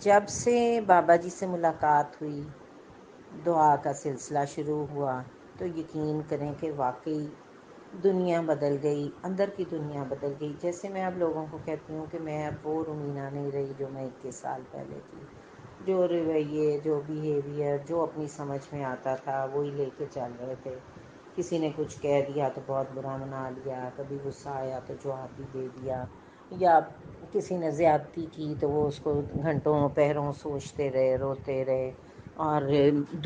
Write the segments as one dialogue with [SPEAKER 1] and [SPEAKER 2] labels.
[SPEAKER 1] جب سے بابا جی سے ملاقات ہوئی، دعا کا سلسلہ شروع ہوا، تو یقین کریں کہ واقعی دنیا بدل گئی، اندر کی دنیا بدل گئی۔ جیسے میں اب لوگوں کو کہتی ہوں کہ میں اب وہ رومینہ نہیں رہی جو میں 21 سال پہلے تھی، جو رویے، جو بیہیویئر، جو اپنی سمجھ میں آتا تھا وہی لے کے چل رہے تھے۔ کسی نے کچھ کہہ دیا تو بہت برا منا لیا، کبھی غصہ آیا تو جواب بھی دے دیا، یا کسی نے زیادتی کی تو وہ اس کو گھنٹوں پہروں سوچتے رہے، روتے رہے اور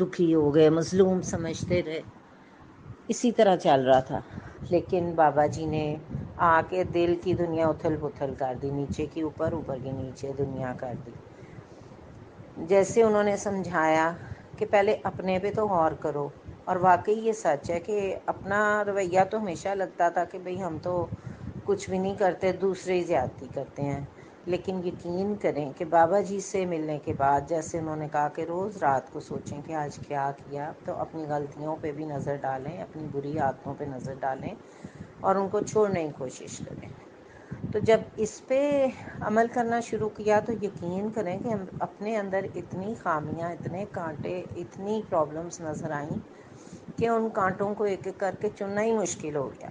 [SPEAKER 1] دکھی ہو گئے، مظلوم سمجھتے رہے۔ اسی طرح چل رہا تھا، لیکن بابا جی نے آ کے دل کی دنیا اتھل پتھل کر دی، نیچے کی اوپر، اوپر کی نیچے دنیا کر دی۔ جیسے انہوں نے سمجھایا کہ پہلے اپنے پہ تو غور کرو، اور واقعی یہ سچ ہے کہ اپنا رویہ تو ہمیشہ لگتا تھا کہ بھئی ہم تو کچھ بھی نہیں کرتے، دوسرے ہی زیادتی کرتے ہیں۔ لیکن یقین کریں کہ بابا جی سے ملنے کے بعد، جیسے انہوں نے کہا کہ روز رات کو سوچیں کہ آج کیا کیا، تو اپنی غلطیوں پہ بھی نظر ڈالیں، اپنی بری عادتوں پہ نظر ڈالیں اور ان کو چھوڑنے کی کوشش کریں۔ تو جب اس پہ عمل کرنا شروع کیا تو یقین کریں کہ اپنے اندر اتنی خامیاں، اتنے کانٹے، اتنی پرابلمز نظر آئیں کہ ان کانٹوں کو ایک ایک کر کے چننا ہی مشکل ہو گیا۔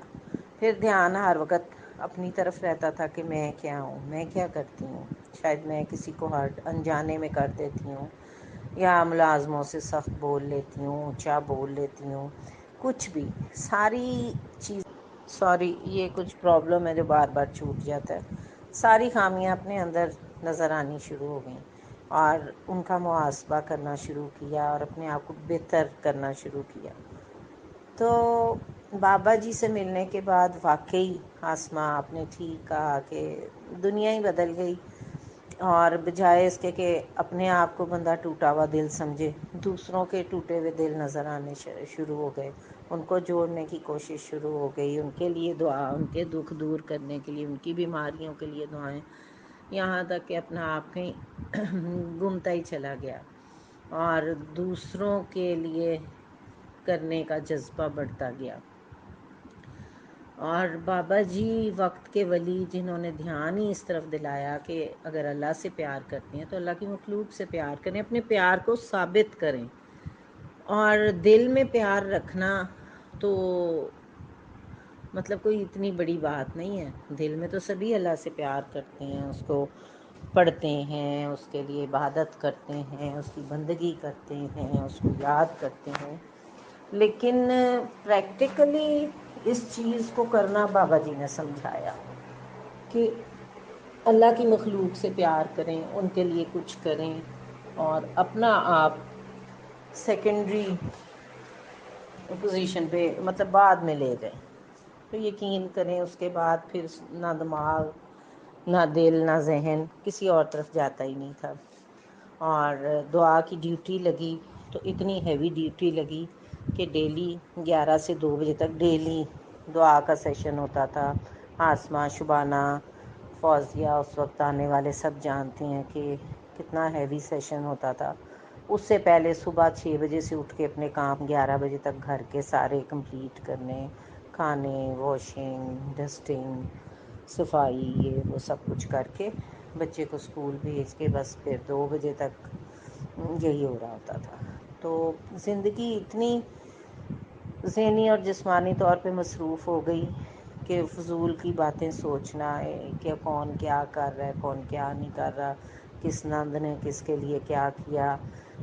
[SPEAKER 1] پھر دھیان ہر وقت اپنی طرف رہتا تھا کہ میں کیا ہوں، میں کیا کرتی ہوں، شاید میں کسی کو ہرٹ انجانے میں کر دیتی ہوں، یا ملازموں سے سخت بول لیتی ہوں، اونچا بول لیتی ہوں، کچھ بھی، ساری چیز، سوری یہ کچھ پرابلم ہے جو بار بار چھوٹ جاتا ہے۔ ساری خامیاں اپنے اندر نظر آنی شروع ہو گئیں اور ان کا محاسبہ کرنا شروع کیا اور اپنے آپ کو بہتر کرنا شروع کیا۔ تو بابا جی سے ملنے کے بعد واقعی آسماں آپ نے ٹھیک کہا کہ دنیا ہی بدل گئی، اور بجائے اس کے کہ اپنے آپ کو بندہ ٹوٹا ہوا دل سمجھے، دوسروں کے ٹوٹے ہوئے دل نظر آنے شروع ہو گئے، ان کو جوڑنے کی کوشش شروع ہو گئی، ان کے لیے دعا، ان کے دکھ دور کرنے کے لیے، ان کی بیماریوں کے لیے دعائیں، یہاں تک کہ اپنا آپ کہیں گمتا ہی چلا گیا اور دوسروں کے لیے کرنے کا جذبہ بڑھتا گیا۔ اور بابا جی وقت کے ولی، جنہوں نے دھیان ہی اس طرف دلایا کہ اگر اللہ سے پیار کرتے ہیں تو اللہ کی مخلوق سے پیار کریں، اپنے پیار کو ثابت کریں، اور دل میں پیار رکھنا تو مطلب کوئی اتنی بڑی بات نہیں ہے۔ دل میں تو سبھی اللہ سے پیار کرتے ہیں، اس کو پڑھتے ہیں، اس کے لیے عبادت کرتے ہیں، اس کی بندگی کرتے ہیں، اس کو یاد کرتے ہیں، لیکن پریکٹیکلی اس چیز کو کرنا بابا جی نے سمجھایا کہ اللہ کی مخلوق سے پیار کریں، ان کے لیے کچھ کریں، اور اپنا آپ سیکنڈری پوزیشن پہ، مطلب بعد میں لے گئے۔ تو یقین کریں اس کے بعد پھر نہ دماغ، نہ دل، نہ ذہن کسی اور طرف جاتا ہی نہیں تھا، اور دعا کی ڈیوٹی لگی تو اتنی ہیوی ڈیوٹی لگی کہ ڈیلی 11 سے 2 بجے تک ڈیلی دعا کا سیشن ہوتا تھا۔ آسماں، شبانہ، فوزیہ اس وقت آنے والے سب جانتے ہیں کہ کتنا ہیوی سیشن ہوتا تھا۔ اس سے پہلے صبح 6 بجے سے اٹھ کے اپنے کام 11 بجے تک گھر کے سارے کمپلیٹ کرنے، کھانے، واشنگ، ڈسٹنگ، صفائی، یہ وہ سب کچھ کر کے بچے کو اسکول بھیج کے بس پھر 2 بجے تک یہی ہو رہا ہوتا تھا۔ تو زندگی اتنی ذہنی اور جسمانی طور پہ مصروف ہو گئی کہ فضول کی باتیں سوچنا ہے کہ کون کیا کر رہا ہے، کون کیا نہیں کر رہا، کس نند نے کس کے لیے کیا کیا،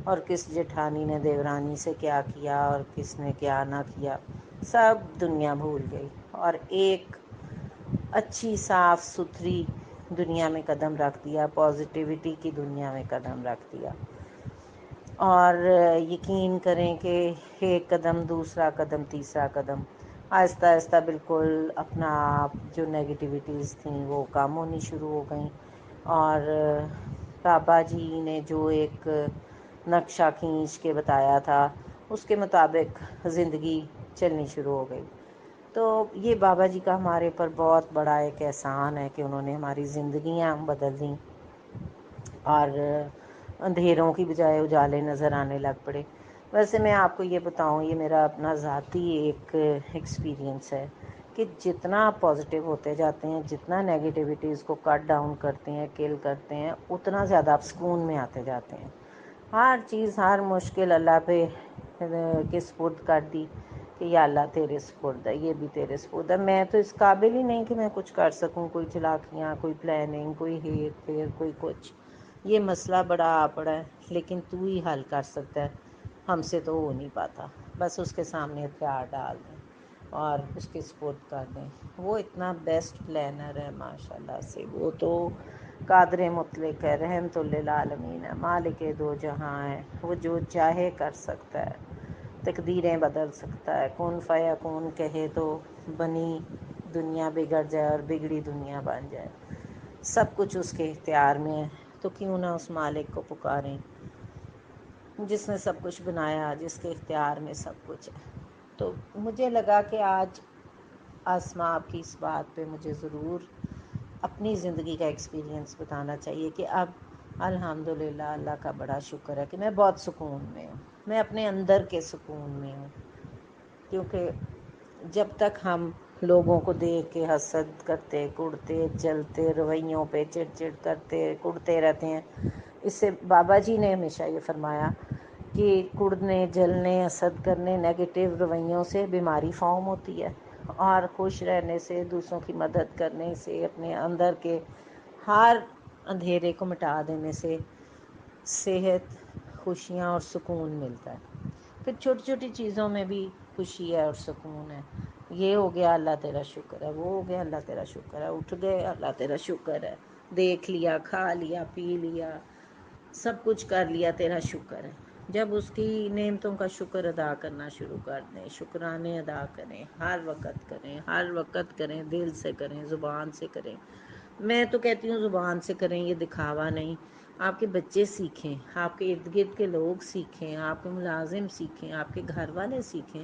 [SPEAKER 1] اور کس جٹھانی نے دیورانی سے کیا کیا، اور کس نے کیا نہ کیا، سب دنیا بھول گئی اور ایک اچھی صاف ستھری دنیا میں قدم رکھ دیا، پازیٹیوٹی کی دنیا میں قدم رکھ دیا۔ اور یقین کریں کہ ایک قدم، دوسرا قدم، تیسرا قدم، آہستہ آہستہ بالکل اپنا آپ جو نیگیٹیویٹیز تھیں وہ کم ہونی شروع ہو گئیں، اور بابا جی نے جو ایک نقشہ کھینچ کے بتایا تھا اس کے مطابق زندگی چلنی شروع ہو گئی۔ تو یہ بابا جی کا ہمارے اوپر بہت بڑا ایک احسان ہے کہ انہوں نے ہماری زندگیاں بدل دیں اور اندھیروں کی بجائے اجالے نظر آنے لگ پڑے۔ ویسے میں آپ کو یہ بتاؤں، یہ میرا اپنا ذاتی ایک ایکسپیرینس ہے کہ جتنا آپ پازیٹیو ہوتے جاتے ہیں، جتنا نیگیٹیوٹیز کو کٹ ڈاؤن کرتے ہیں، کل کرتے ہیں، اتنا زیادہ آپ سکون میں آتے جاتے ہیں۔ ہر چیز، ہر مشکل اللہ پہ کے سپرد کر دی کہ یا اللہ تیرے سپرد ہے، یہ بھی تیرے سپرد ہے۔ میں تو اس قابل ہی نہیں کہ میں کچھ کر سکوں، کوئی چلاکیاں، کوئی پلاننگ، کوئی ہیر پھیر، کوئی کچھ۔ یہ مسئلہ بڑا آ پڑا ہے، لیکن تو ہی حل کر سکتا ہے، ہم سے تو ہو نہیں پاتا۔ بس اس کے سامنے ہتھیار ڈال دیں اور اس کے سپرد کر دیں۔ وہ اتنا بیسٹ پلانر ہے ماشاء اللہ سے، وہ تو قادر مطلق ہے، رحمت للعالمین ہے، مالک دو جہاں ہے، وہ جو چاہے کر سکتا ہے، تقدیریں بدل سکتا ہے۔ کون فیکون کہے تو بنی دنیا بگڑ جائے اور بگڑی دنیا بن جائے، سب کچھ اس کے اختیار میں ہے۔ تو کیوں نہ اس مالک کو پکاریں جس نے سب کچھ بنایا، جس کے اختیار میں سب کچھ ہے۔ تو مجھے لگا کہ آج آسماء آپ کی اس بات پہ مجھے ضرور اپنی زندگی کا ایکسپیرینس بتانا چاہیے کہ اب الحمدللہ اللہ کا بڑا شکر ہے کہ میں بہت سکون میں ہوں، میں اپنے اندر کے سکون میں ہوں۔ کیونکہ جب تک ہم لوگوں کو دیکھ کے حسد کرتے، کڑتے، جلتے، رویوں پہ چڑ چڑ کرتے، کڑتے رہتے ہیں، اس سے بابا جی نے ہمیشہ یہ فرمایا کہ کڑنے، جلنے، حسد کرنے، نیگیٹو رویوں سے بیماری فارم ہوتی ہے، اور خوش رہنے سے، دوسروں کی مدد کرنے سے، اپنے اندر کے ہر اندھیرے کو مٹا دینے سے صحت، خوشیاں اور سکون ملتا ہے۔ پھر چھوٹی چھوٹی چیزوں میں بھی خوشی ہے اور سکون ہے۔ یہ ہو گیا اللہ تیرا شکر ہے، وہ ہو گیا اللہ تیرا شکر ہے، اٹھ گئے اللہ تیرا شکر ہے، دیکھ لیا، کھا لیا، پی لیا، سب کچھ کر لیا، تیرا شکر ہے۔ جب اس کی نعمتوں کا شکر ادا کرنا شروع کر دیں، شکرانے ادا کریں، ہر وقت کریں، ہر وقت کریں، دل سے کریں، زبان سے کریں۔ میں تو کہتی ہوں زبان سے کریں، یہ دکھاوا نہیں۔ آپ کے بچے سیکھیں، آپ کے ارد گرد کے لوگ سیکھیں، آپ کے ملازم سیکھیں، آپ کے گھر والے سیکھیں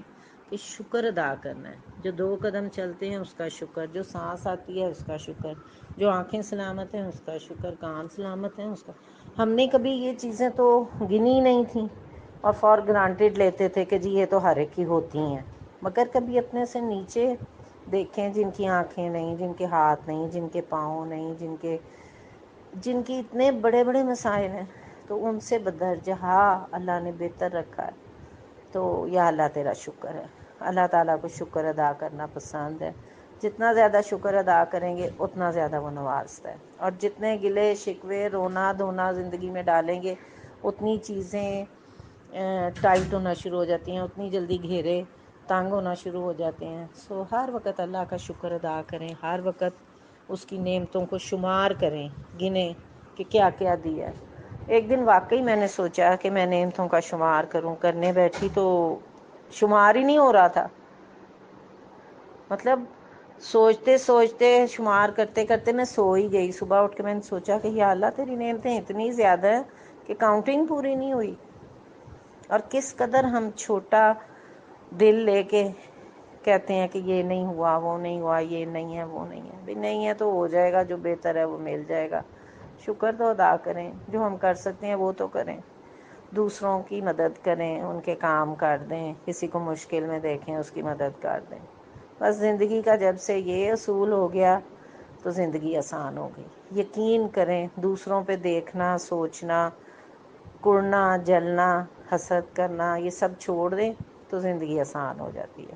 [SPEAKER 1] کہ شکر ادا کرنا ہے۔ جو 2 قدم چلتے ہیں اس کا شکر، جو سانس آتی ہے اس کا شکر، جو آنکھیں سلامت ہیں اس کا شکر، کان سلامت ہیں اس کا۔ ہم نے کبھی یہ چیزیں تو گنی نہیں تھیں اور فار گرانٹیڈ لیتے تھے کہ جی یہ تو ہر ایک کی ہوتی ہیں، مگر کبھی اپنے سے نیچے دیکھیں، جن کی آنکھیں نہیں، جن کے ہاتھ نہیں، جن کے پاؤں نہیں، جن کی اتنے بڑے بڑے مسائل ہیں، تو ان سے بدرجہ اللہ نے بہتر رکھا ہے۔ تو یا اللہ تیرا شکر ہے۔ اللہ تعالیٰ کو شکر ادا کرنا پسند ہے۔ جتنا زیادہ شکر ادا کریں گے اتنا زیادہ وہ نوازتا ہے، اور جتنے گلے شکوے، رونا دھونا زندگی میں ڈالیں گے اتنی چیزیں ٹائٹ ہونا شروع ہو جاتی ہیں، اتنی جلدی گھیرے تنگ ہونا شروع ہو جاتے ہیں۔ سو ہر وقت اللہ کا شکر ادا کریں، ہر وقت اس کی نعمتوں کو شمار کریں، گنیں کہ کیا کیا دیا ہے۔ ایک دن واقعی میں نے سوچا کہ میں نعمتوں کا شمار کروں، کرنے بیٹھی تو شمار ہی نہیں ہو رہا تھا۔ مطلب سوچتے سوچتے، شمار کرتے کرتے میں سو ہی گئی۔ صبح اٹھ کے میں نے سوچا کہ یا اللہ تیری نعمتیں اتنی زیادہ ہیں کہ کاؤنٹنگ پوری نہیں ہوئی، اور کس قدر ہم چھوٹا دل لے کے کہتے ہیں کہ یہ نہیں ہوا، وہ نہیں ہوا، یہ نہیں ہے، وہ نہیں ہے۔ بھی نہیں ہے تو ہو جائے گا، جو بہتر ہے وہ مل جائے گا۔ شکر تو ادا کریں، جو ہم کر سکتے ہیں وہ تو کریں۔ دوسروں کی مدد کریں، ان کے کام کر دیں، کسی کو مشکل میں دیکھیں اس کی مدد کر دیں۔ بس زندگی کا جب سے یہ اصول ہو گیا تو زندگی آسان ہو گئی۔ یقین کریں، دوسروں پہ دیکھنا، سوچنا، کڑنا، جلنا، حسد کرنا، یہ سب چھوڑ دیں تو زندگی آسان ہو جاتی ہے۔